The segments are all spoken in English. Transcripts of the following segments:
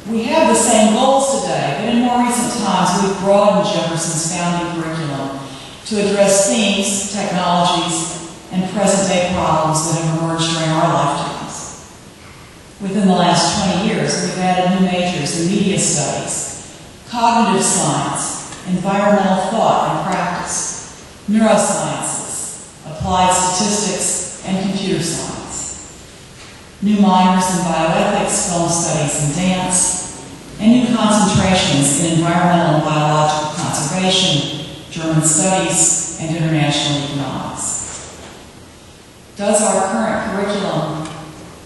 We have the same goals today, but in more recent times we've broadened Jefferson's founding curriculum to address themes, technologies, and present-day problems that have emerged during our lifetimes. Within the last 20 years, we've added new majors in media studies, cognitive science, environmental thought and practice, neurosciences, applied statistics, and computer science. New minors in bioethics, film studies, and dance, and new concentrations in environmental and biological conservation, German studies, and international economics. Does our current curriculum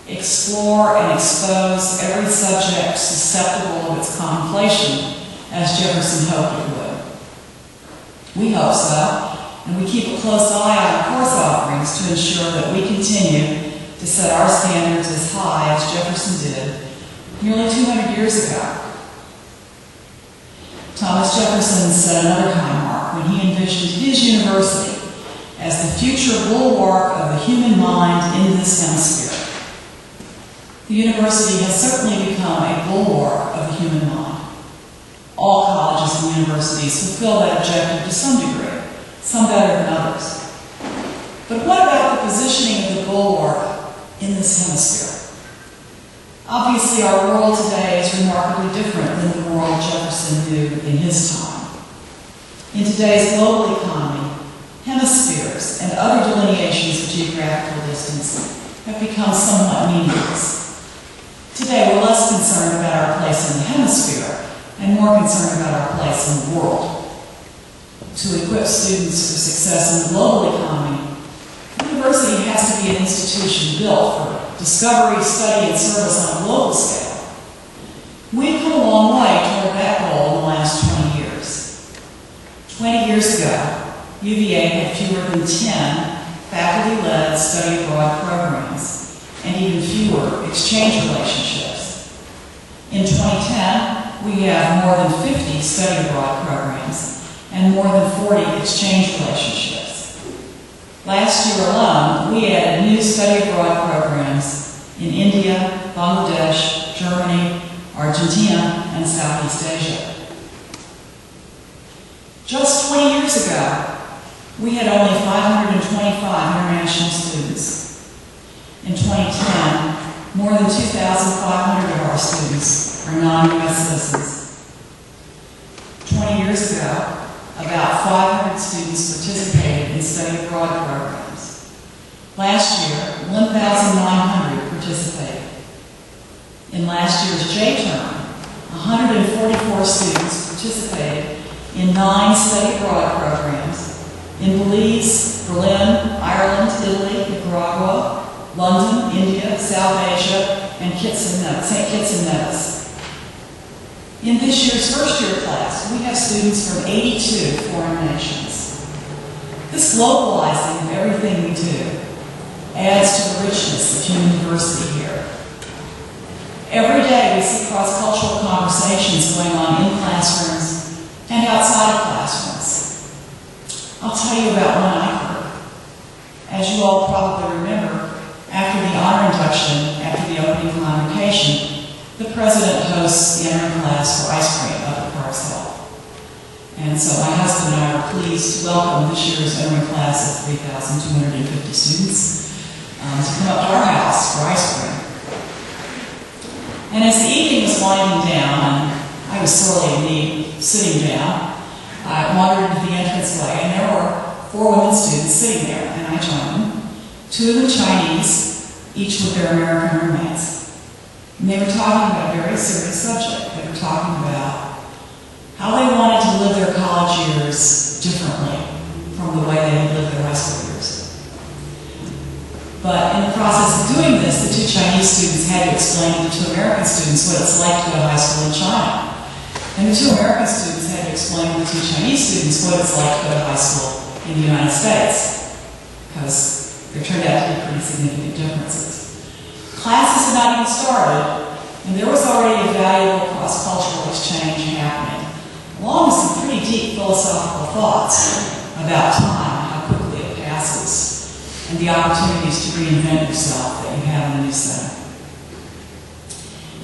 explore and expose every subject susceptible of its contemplation, as Jefferson hoped it would? We hope so, and we keep a close eye on our course offerings to ensure that we continue to set our standards as high as Jefferson did nearly 200 years ago. Thomas Jefferson set another high mark when he envisioned his university as the future bulwark of the human mind in this hemisphere. The university has certainly become a bulwark of the human mind. All colleges and universities fulfill that objective to some degree, some better than others. But what about the positioning of the bulwark in this hemisphere? Obviously, our world today is remarkably different than the world Jefferson knew in his time. In today's global economy, hemispheres and other delineations of geographical distance have become somewhat meaningless. Today, we're less concerned about our place in the hemisphere and more concerned about our place in the world. To equip students for success in the global economy, the university has to be an institution built for discovery, study, and service on a global scale. We've come a long way toward that goal in the last 20 years. 20 years ago, UVA had fewer than 10 faculty-led study abroad programs and even fewer exchange relationships. In 2010, we have more than 50 study abroad programs and more than 40 exchange relationships. Last year alone, we added new study abroad programs in India, Bangladesh, Germany, Argentina, and Southeast Asia. Just 20 years ago, we had only 525 international students. In 2010, more than 2,500 of our students are non-U.S. citizens. 20 years ago, about 500 students participated in study abroad programs. Last year, 1,900 participated. In last year's J-term, 144 students participated in 9 study abroad programs in Belize, Berlin, Ireland, Italy, Nicaragua, London, India, South Asia, and St. Kitts and Nevis. In this year's first-year class, we have students from 82 foreign nations. This globalizing of everything we do adds to the richness of human diversity here. Every day we see cross-cultural conversations going on in classrooms and outside of classrooms. I'll tell you about one I heard. As you all probably remember, after the honor induction, after the opening convocation, the president hosts the entering class for ice cream up at Parks Hill. And so my husband and I are pleased to welcome this year's entering class of 3,250 students to come up to our house for ice cream. And as the evening was winding down, and I was sorely in need sitting down, I wandered into the entranceway, and there were 4 women students sitting there, and I joined them. 2 of them Chinese, each with their American roommates. And they were talking about a very serious subject. They were talking about how they wanted to live their college years differently from the way they had lived their high school years. But in the process of doing this, the 2 Chinese students had to explain to the 2 American students what it's like to go to high school in China. And the 2 American students had to explain to the 2 Chinese students what it's like to go to high school in the United States, because there turned out to be pretty significant differences. Classes had not even started, and there was already a valuable cross-cultural exchange happening, along with some pretty deep philosophical thoughts about time, how quickly it passes, and the opportunities to reinvent yourself that you have in a new setting.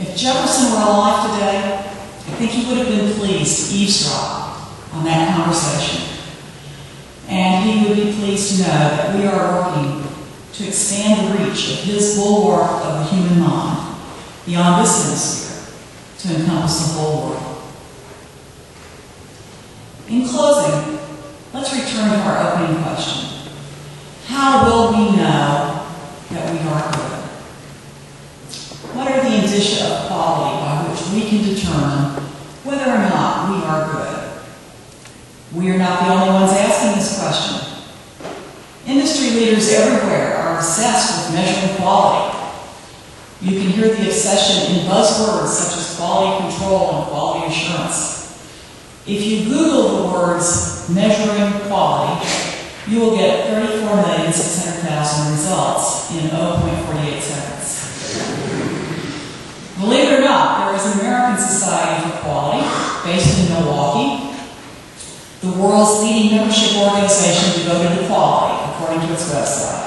If If Jefferson were alive today, I think he would have been pleased to eavesdrop on that conversation. And he would be pleased to know that we are working to expand the reach of his bulwark of the human mind beyond this hemisphere to encompass the whole world. In closing, let's return to our opening question. How will we know that we are good? What are the indicia of quality by which we can determine whether or not we are good? We are not the only ones asking this question. Industry leaders everywhere are obsessed with measuring quality. You can hear the obsession in buzzwords such as quality control and quality assurance. If you Google the words measuring quality, you will get 34,600,000 results in 0.48 seconds. Believe it or not, there is an American Society for Quality based in Milwaukee, the world's leading membership organization devoted to quality, according to its website.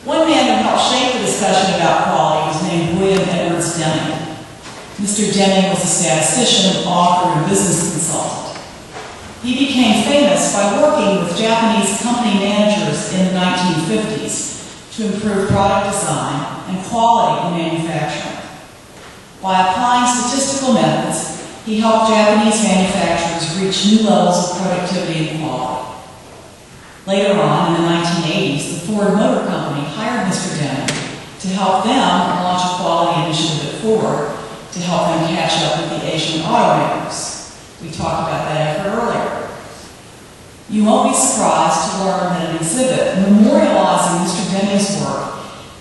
One man who helped shape the discussion about quality was named William Edwards Deming. Mr. Deming was a statistician, author, and business consultant. He became famous by working with Japanese company managers in the 1950s to improve product design and quality in manufacturing. By applying statistical methods, he helped Japanese manufacturers reach new levels of productivity and quality. Later on, in the 1980s, the Ford Motor Company hired Mr. Deming to help them launch a quality initiative at Ford to help them catch up with the Asian automakers. We talked about that effort earlier. You won't be surprised to learn that an exhibit memorializing Mr. Deming's work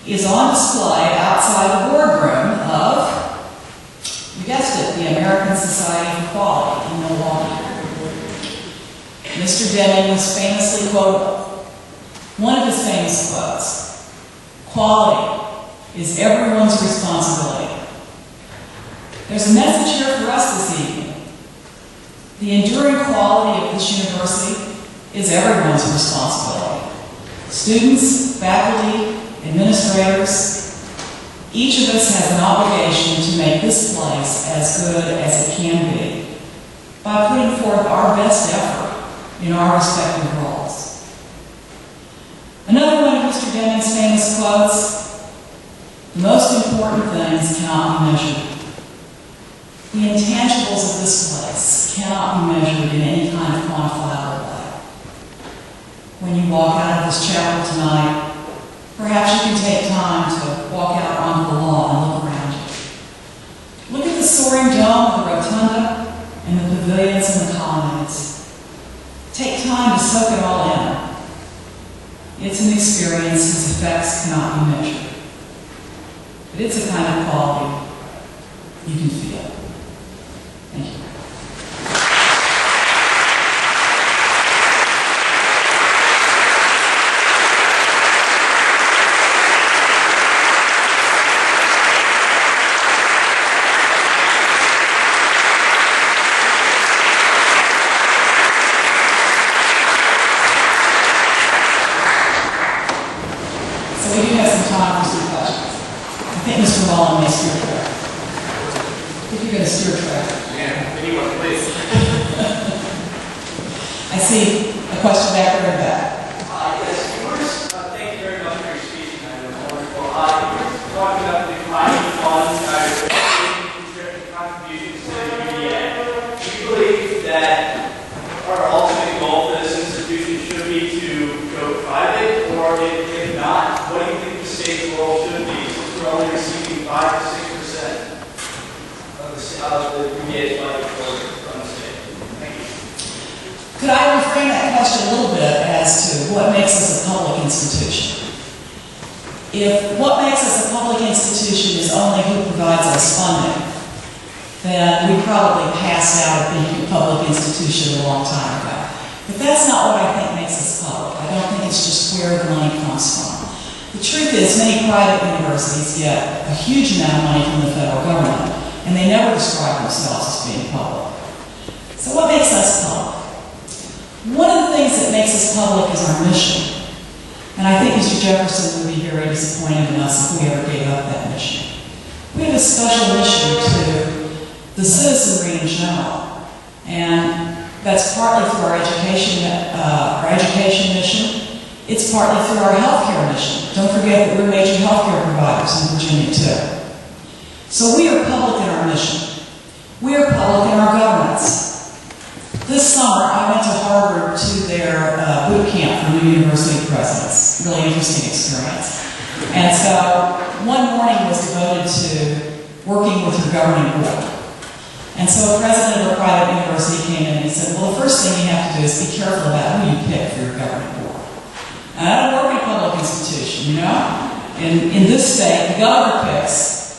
is on display outside the boardroom of, you guessed it, the American Society for Quality in Milwaukee. Mr. Deming was famously quotable. One of his famous quotes, "Quality is everyone's responsibility." There's a message here for us this evening. The enduring quality of this university is everyone's responsibility. Students, faculty, administrators, each of us has an obligation to make this place as good as it can be by putting forth our best effort in our respective roles. Another one of Mr. Deming's famous quotes, "The most important things cannot be measured." The intangibles of this place cannot be measured in any kind of quantifiable way. When you walk out of this chapel tonight, perhaps you can take time to walk out onto the lawn and look around you. Look at the soaring dome of the rotunda and the pavilions and the colonnades. Take time to soak it all in. It's an experience whose effects cannot be measured. But it's a kind of quality you can feel. Thank you. So we do have some time for some questions. I think Mr. Mullen may steer track. If you're going to steer track. Anyone, please. I see a question back there in the back. Yes, first, thank you very much for your speech tonight. It was wonderful. You talked about the declining funds, certain contributions to the UVA. Do you believe that our ultimate goal for this institution should be to go private, or if not, what do you think the state's role should be, since we're only receiving 5 to 6% of the UVA's budget from the state? Thank you. Could I reframe that question a little bit as to what makes us a public institution? If what makes us a public institution is only who provides us funding, then we probably passed out of being a public institution a long time ago. But that's not what I think makes us public. I don't think it's just where the money comes from. The truth is, many private universities get a huge amount of money from the federal government, and they never describe themselves as being public. So what makes us public? One of the things that makes us public is our mission. And I think Mr. Jefferson would be very disappointed in us if we ever gave up that mission. We have a special mission to the citizenry in general, and that's partly through our education mission. It's partly through our healthcare mission. Don't forget that we're major healthcare providers in Virginia too. So we are public in our mission. We are public in our governance. This summer, I went to Harvard to their boot camp for new university presidents. Really interesting experience. And so one morning was devoted to working with your governing board. And so a president of a private university came in and he said, well, the first thing you have to do is be careful about who you pick for your governing board. And I don't work in a public institution, you know? In this state, the governor picks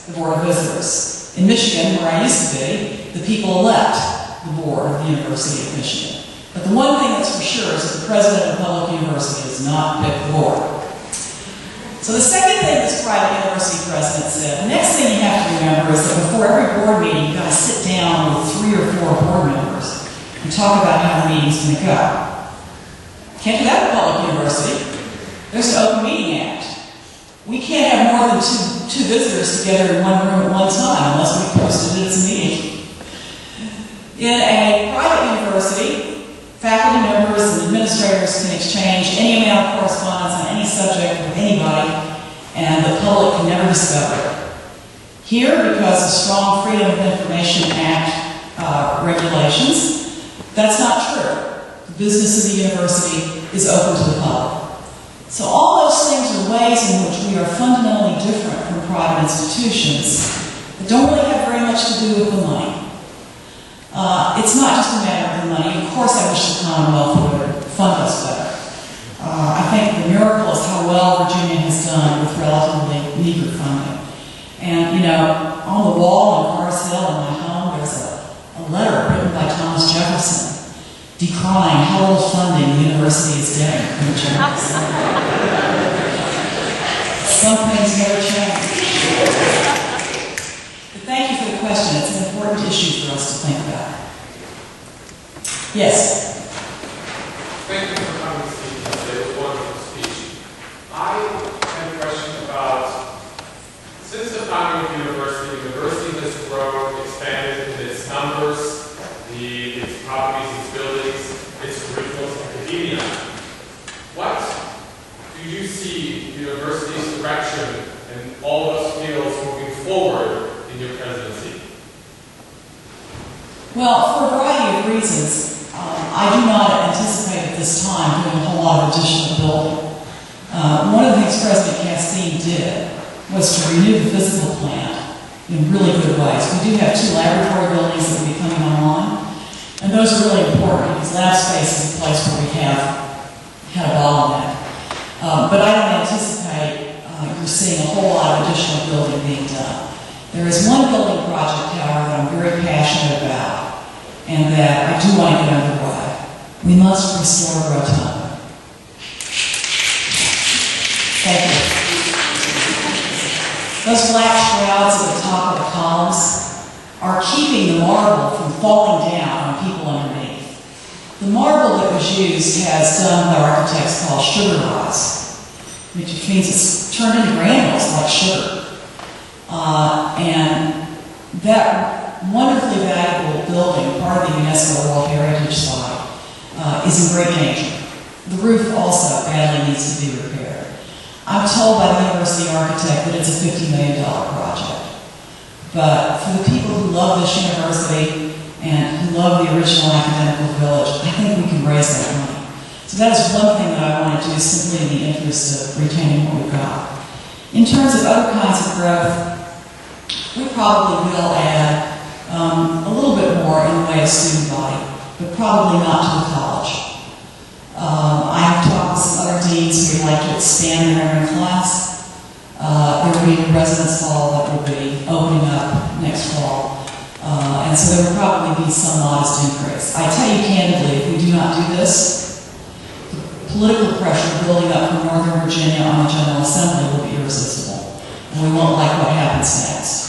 the board of visitors. In Michigan, where I used to be, the people elect the board of the University of Michigan. But the one thing that's for sure is that the president of a public university does not pick the board. So the second thing this private university president said, the next thing you have to remember is that before every board meeting, you've got to sit down with 3 or 4 board members and talk about how the meeting's going to go. Can't do that at a public university. There's an Open Meeting Act. We can't have more than two visitors together in one room at one time unless we posted it as a meeting. In a private university, faculty members and administrators can exchange any amount of correspondence on any subject with anybody, and the public can never discover it. Here, because of strong Freedom of Information Act regulations, that's not true. The business of the university is open to the public. So all those things are ways in which we are fundamentally different from private institutions that don't really have very much to do with the money. It's not just a matter of the money. Of course, I wish the Commonwealth would fund us better. I think the miracle is how well Virginia has done with relatively meager funding. And, you know, on the wall in Cars Hill in my home, there's a letter written by Thomas Jefferson decrying how little funding the university is getting from the General Assembly. Some things never change. But thank you for the question. It's an important issue for us to think about. Yes? Thank you for coming to speak today. It was a wonderful speech. I have a question about, since the founding of the university has grown, expanded in its numbers, its properties, its buildings, its curriculum, academia. What do you see the university's direction in all those fields moving forward in your presidency? Well, for a variety of reasons, I do not anticipate at this time doing a whole lot of additional building. One of the things President Castine did was to renew the physical plant in really good ways. We do have 2 laboratory buildings that will be coming online, and those are really important because lab space is a place where we have had a bottleneck. But I don't anticipate you're seeing a whole lot of additional building being done. There is one building project, however, that I'm very passionate about, and that I do want to get underway. We must restore the rotunda. Thank you. Those black shrouds at the top of the columns are keeping the marble from falling down on people underneath. The marble that was used has done what architects call sugar rise, which means it's turned into granules like sugar. And that wonderfully valuable building, part of the UNESCO World Heritage Site, is in great danger. The roof also badly needs to be repaired. I'm told by the university architect that it's a $50 million project. But for the people who love this university and who love the original academical village, I think we can raise that money. So that is one thing that I want to do simply in the interest of retaining what we've got. In terms of other kinds of growth, we probably will add a little bit more in the way of student body, but probably not to the college. I have talked with some other deans who would like to expand their area class. There will be a residence hall that will be opening up next fall. And so there will probably be some modest increase. I tell you candidly, if we do not do this, the political pressure building up from Northern Virginia on the General Assembly will be irresistible. And we won't like what happens next.